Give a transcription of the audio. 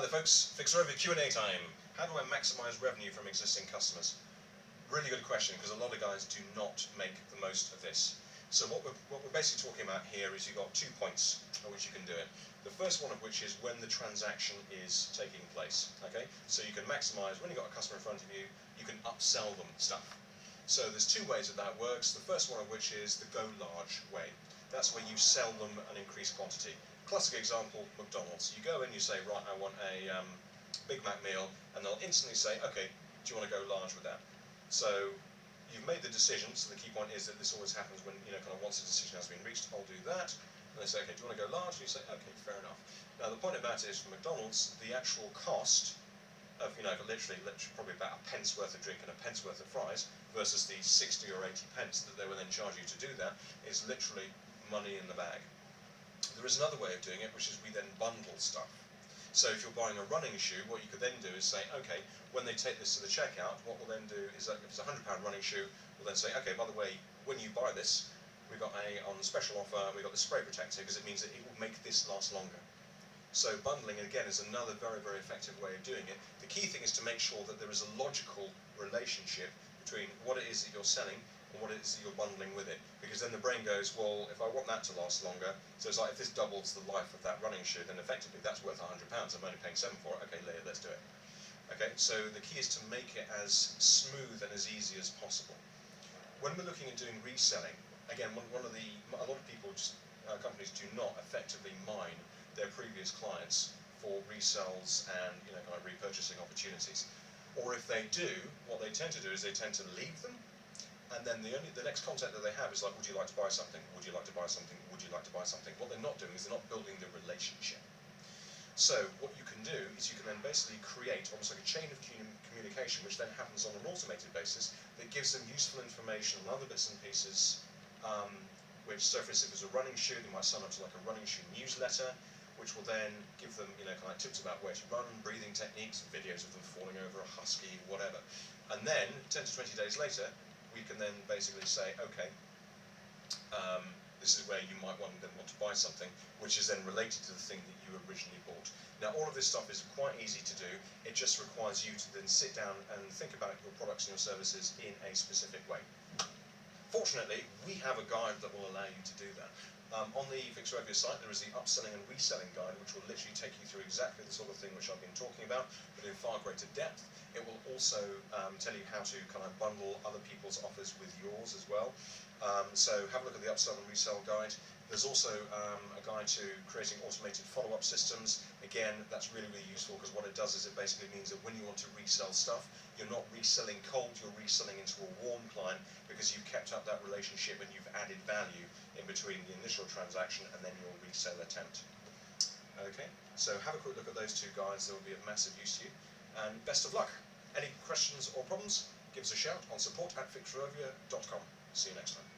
there folks, Fixrovia Q&A time. How do I maximise revenue from existing customers? Really good question, because a lot of guys do not make the most of this. So what we're basically talking about here is you've got 2 points at which you can do it. The first one of which is when the transaction is taking place. Okay, so you can maximise when you've got a customer in front of you, you can upsell them stuff. So there's 2 ways that works. The first one of which is the go large way. That's where you sell them an increased quantity. Classic example, McDonald's. You go in, you say, right, I want a Big Mac meal, and they'll instantly say, okay, do you want to go large with that? So you've made the decision. So the key point is that this always happens when, kind of once a decision has been reached, I'll do that. And they say, okay, do you want to go large? And you say, okay, fair enough. Now the point about it is, for McDonald's, the actual cost of, literally probably about a pence worth of drink and a pence worth of fries versus the 60 or 80 pence that they will then charge you to do that is literally money in the bag. There is another way of doing it, which is we then bundle stuff. So if you're buying a running shoe, what you could then do is say, okay, when they take this to the checkout, what we'll then do is that if it's a £100 running shoe, we'll then say, okay, by the way, when you buy this, we've got on special offer, we've got the spray protector, because it means that it will make this last longer. So bundling, again, is another very, very effective way of doing it. The key thing is to make sure that there is a logical relationship between what it is that you're selling and what it is that you're bundling with it. Because then the brain goes, well, if I want that to last longer, so it's like if this doubles the life of that running shoe, then effectively that's worth £100. I'm only paying 7 for it. Okay, Leah, let's do it. Okay, so the key is to make it as smooth and as easy as possible. When we're looking at doing reselling, again, a lot of people, companies do not effectively mine their previous clients for resells and kind of repurchasing opportunities. Or if they do, what they tend to do is they tend to leave them, and then the next contact that they have is like, would you like to buy something? Would you like to buy something? Would you like to buy something? What they're not doing is they're not building the relationship. So what you can do is you can then basically create almost like a chain of communication, which then happens on an automated basis, that gives them useful information and other bits and pieces, which, so for instance, if it's a running shoe, they might sign up to like a running shoe newsletter, which will then give them, kind of tips about where to run, breathing techniques, videos of them falling over a husky, whatever. And then, 10 to 20 days later, we can then basically say, okay, this is where you might want to buy something, which is then related to the thing that you originally bought. Now, all of this stuff is quite easy to do. It just requires you to then sit down and think about your products and your services in a specific way. Fortunately, we have a guide that will allow you to do that. On the Fixrovia site, there is the upselling and reselling guide, which will literally take you through exactly the sort of thing which I've been talking about, but in far greater depth. It will also tell you how to kind of bundle other people's offers with yours as well. So have a look at the upsell and resell guide. There's also a guide to creating automated follow-up systems. Again, that's really, really useful, because what it does is it basically means that when you want to resell stuff, you're not reselling cold, you're reselling into a warm client, because you've kept up that relationship and you've added value in between the initial transaction and then your resale attempt. Okay, so have a quick look at those 2 guides. They will be of massive use to you. And best of luck. Any questions or problems, give us a shout on support@fixrovia.com. See you next time.